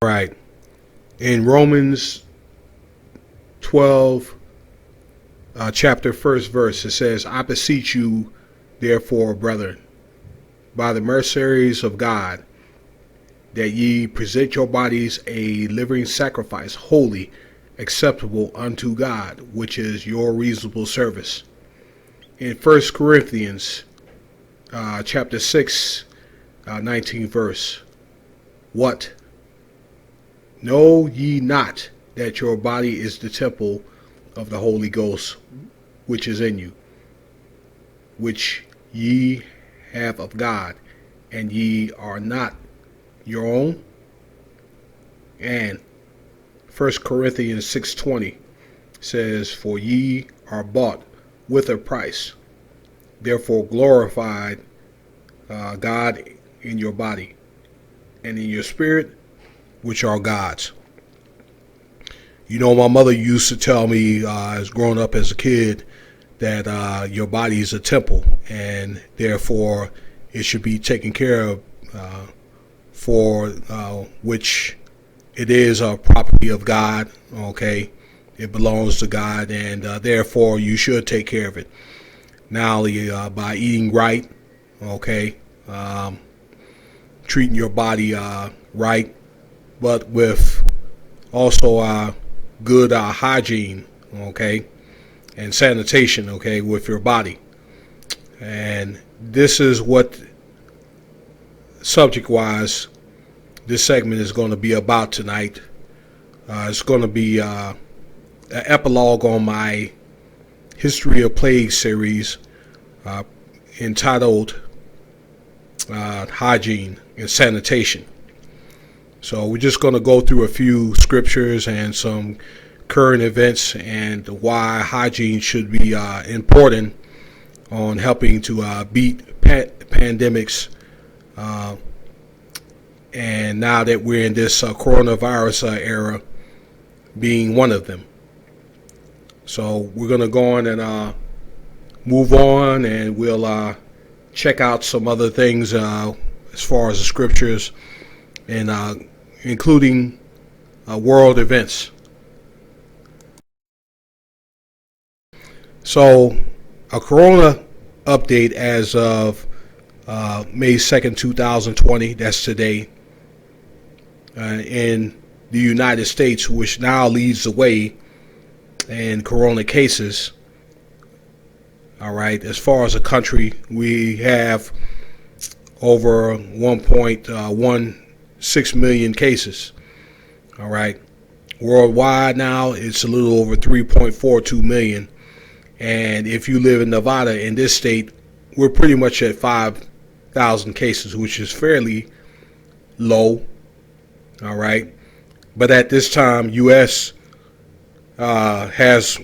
Right. In Romans 12, chapter 1st verse, it says, I beseech you, therefore, brethren, by the mercies of God, that ye present your bodies a living sacrifice, holy, acceptable unto God, which is your reasonable service. In 1 Corinthians chapter 6, 19th verse, what? Know ye not that your body is the temple of the Holy Ghost, which is in you, which ye have of God, and ye are not your own? And 1 Corinthians 6:20 says, for ye are bought with a price. Therefore glorify God in your body and in your spirit, which are God's. You know, my mother used to tell me as growing up as a kid that your body is a temple, and therefore it should be taken care of, for which it is a property of God. Okay, it belongs to God, and therefore you should take care of it. Not only by eating right, okay, treating your body right, but with also good hygiene, okay, and sanitation, okay, with your body. And this is what, subject-wise, this segment is going to be about tonight. It's going to be an epilogue on my History of Plague series entitled Hygiene and Sanitation. So we're just going to go through a few scriptures and some current events and why hygiene should be important on helping to beat pandemics. And now that we're in this coronavirus era, being one of them. So we're going to go on and move on, and we'll check out some other things as far as the scriptures, and including world events. So a corona update as of May 2nd, 2020, that's today, in the United States, which now leads the way in corona cases. All right, as far as a country, we have over 1.16 million cases. All right, worldwide now it's a little over 3.42 million. And if you live in Nevada, in this state, we're pretty much at 5,000 cases, which is fairly low. All right, but at this time, U.S. Has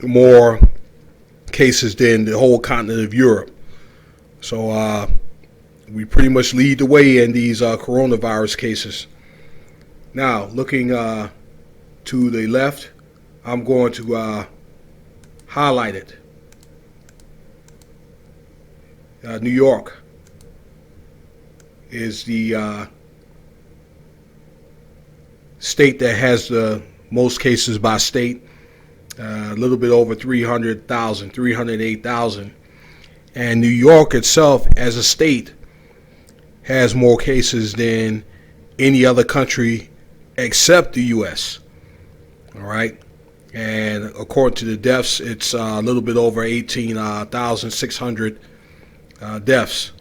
more cases than the whole continent of Europe. So we pretty much lead the way in these coronavirus cases. Now, looking to the left, I'm going to highlight it. New York is the state that has the most cases by state, a little bit over 300,000, 308,000. And New York itself as a state has more cases than any other country except the U.S. All right. And according to the deaths, it's a little bit over 18,600 deaths.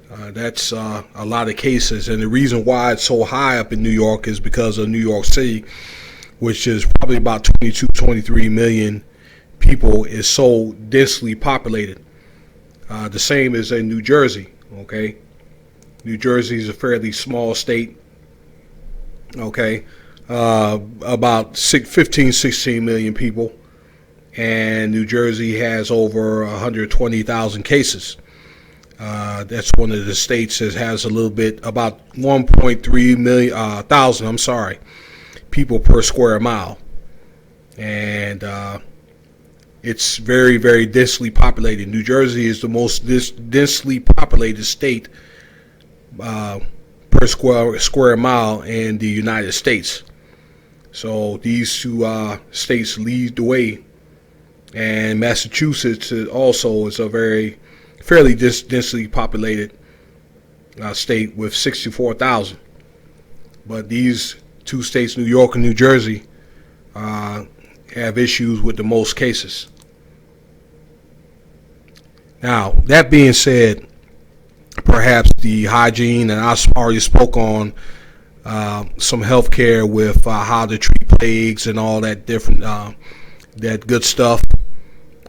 That's a lot of cases. And the reason why it's so high up in New York is because of New York City, which is probably about 22, 23 million people, is so densely populated. The same as in New Jersey, okay? New Jersey is a fairly small state, okay? About 15, 16 million people. And New Jersey has over 120,000 cases. That's one of the states that has a little bit, about 1.3 million, thousand, people per square mile. And it's very, very densely populated. New Jersey is the most densely populated state per per square mile in the United States. So these two states lead the way, and Massachusetts also is a fairly densely populated state with 64,000. But these two states, New York and New Jersey, have issues with the most cases. Now, that being said, perhaps the hygiene, and I already spoke on some healthcare with how to treat plagues and all that different, that good stuff.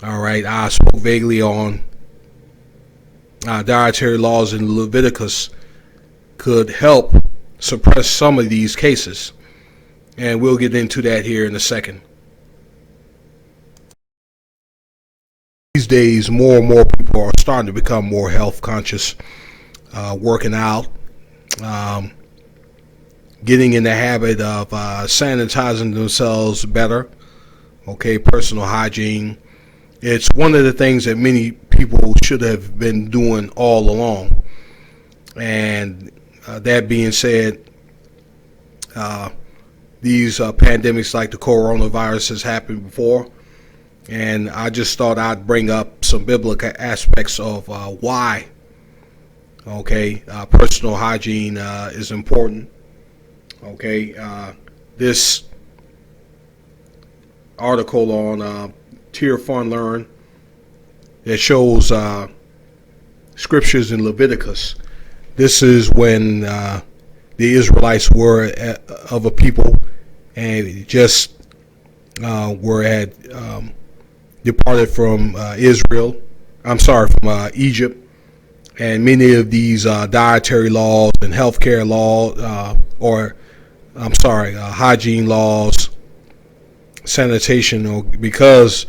All right, I spoke vaguely on dietary laws in Leviticus could help suppress some of these cases, and we'll get into that here in a second. These days, more and more people are starting to become more health conscious, working out, getting in the habit of sanitizing themselves better. Okay, personal hygiene. It's one of the things that many people should have been doing all along. And that being said, these pandemics like the coronavirus has happened before. And I just thought I'd bring up some biblical aspects of why. Okay, personal hygiene is important. Okay, this article on Tier Fun Learn that shows scriptures in Leviticus. This is when the Israelites were of a people and just had departed from from Egypt, and many of these dietary laws and healthcare laws, hygiene laws, sanitation, because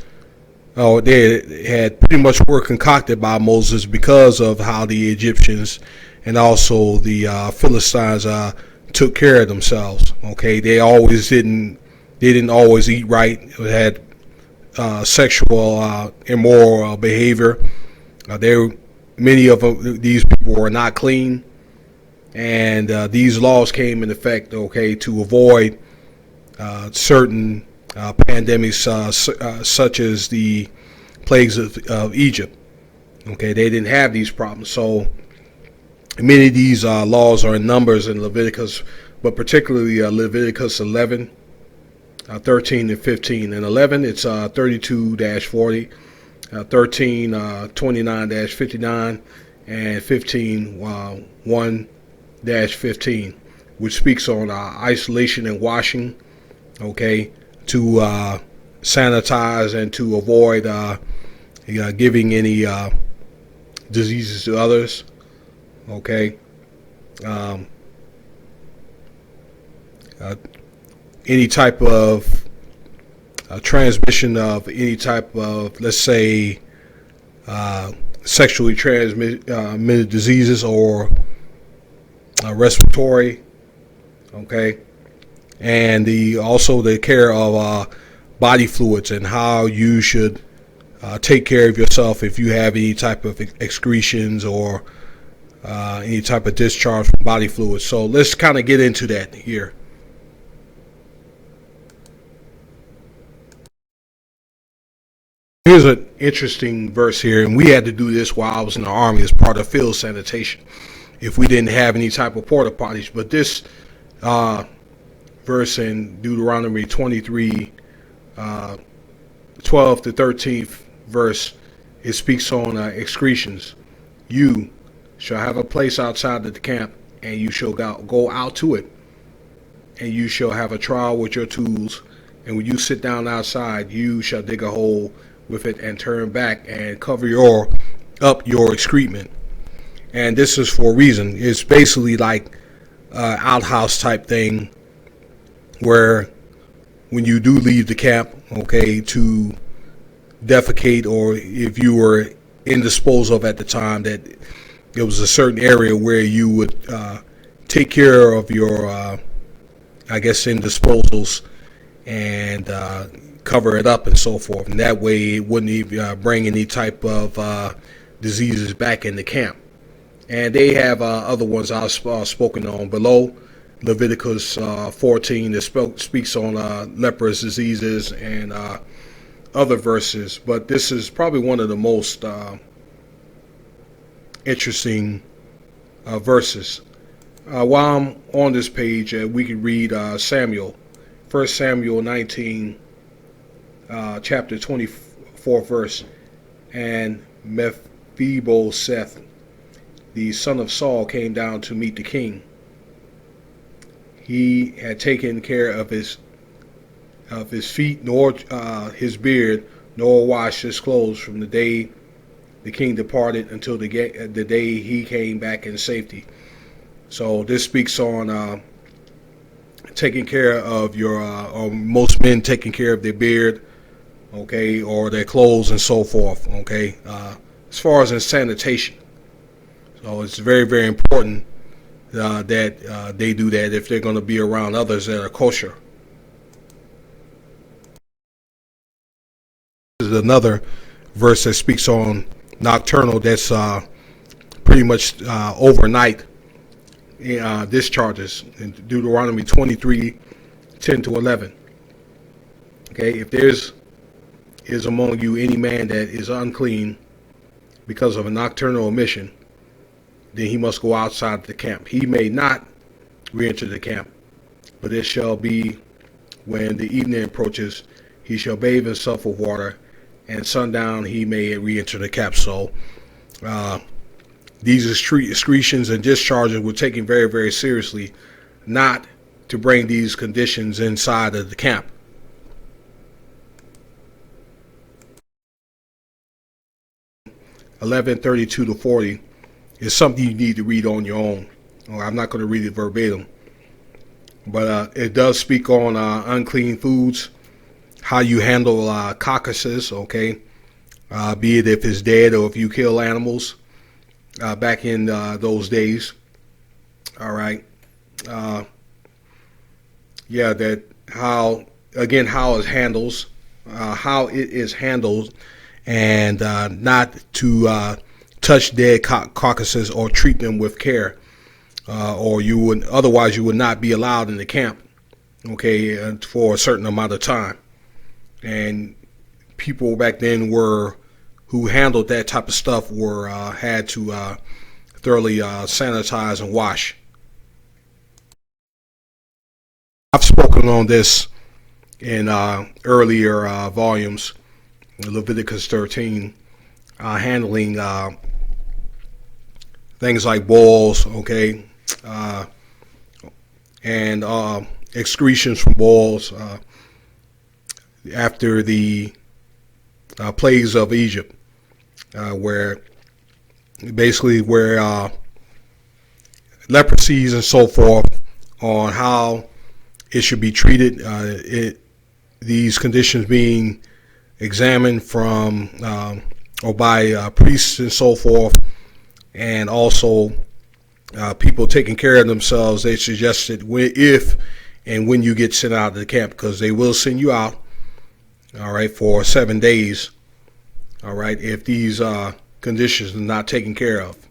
they had pretty much were concocted by Moses because of how the Egyptians and also the Philistines took care of themselves. Okay, they didn't always eat right. They had sexual immoral behavior. Many of these people were not clean, and these laws came in effect, okay, to avoid certain pandemics such as the plagues of Egypt. Okay, they didn't have these problems. So many of these laws are in Numbers and Leviticus, but particularly Leviticus 11, 13 and 15. And 11, it's 32-40, 13, 29-59, and 15, 1-15, which speaks on isolation and washing, okay, to sanitize and to avoid giving any diseases to others, okay. Any type of transmission of any type of, let's say, sexually transmitted diseases or respiratory, okay, and also the care of body fluids and how you should take care of yourself if you have any type of excretions or any type of discharge from body fluids. So let's kind of get into that here. Here's an interesting verse here, and we had to do this while I was in the Army as part of field sanitation if we didn't have any type of porta potties. But this verse in Deuteronomy 23, 12 to 13th verse, it speaks on excretions. You shall have a place outside of the camp, and you shall go out to it, and you shall have a trowel with your tools, and when you sit down outside, you shall dig a hole with it and turn back and cover up your excrement. And this is for a reason. It's basically like outhouse type thing where when you do leave the camp, okay, to defecate, or if you were indisposed of at the time, that it was a certain area where you would take care of your indisposals and cover it up and so forth, and that way it wouldn't even bring any type of diseases back in the camp. And they have other ones I've spoken on below. Leviticus 14 that speaks on leprous diseases and other verses. But this is probably one of the most interesting verses. While I'm on this page, we can read Samuel, 1 Samuel 19, chapter 24 verse. And Mephibosheth, the son of Saul, came down to meet the king. He had taken care of his feet, nor his beard, nor washed his clothes from the day the king departed until the day he came back in safety. So this speaks on taking care of your, or most men taking care of their beard, okay, or their clothes and so forth, okay, as far as in sanitation. So it's very, very important that they do that if they're going to be around others that are kosher. This is another verse that speaks on nocturnal, that's pretty much overnight discharges in Deuteronomy 23:10-11. Okay, if there's is among you any man that is unclean because of a nocturnal emission, then he must go outside the camp. He may not re-enter the camp, but it shall be when the evening approaches, he shall bathe himself with water, and sundown he may re-enter the camp. So these excretions and discharges were taken very, very seriously, not to bring these conditions inside of the camp. (11:32-40) is something you need to read on your own. I'm not going to read it verbatim, but it does speak on unclean foods, how you handle carcasses, okay, be it if it's dead or if you kill animals back in those days. All right. Yeah, that how it handles, how it is handled, and not to touch dead carcasses or treat them with care, or you would not be allowed in the camp, okay, for a certain amount of time. And people back then who handled that type of stuff had to thoroughly sanitize and wash. I've spoken on this in earlier volumes, Leviticus 13, handling things like boils, okay, and excretions from boils after the plagues of Egypt, where leprosies and so forth, on how it should be treated, these conditions being examined from or by priests and so forth, and also people taking care of themselves. They suggested if and when you get sent out of the camp, because they will send you out, all right, for 7 days, all right, if these conditions are not taken care of.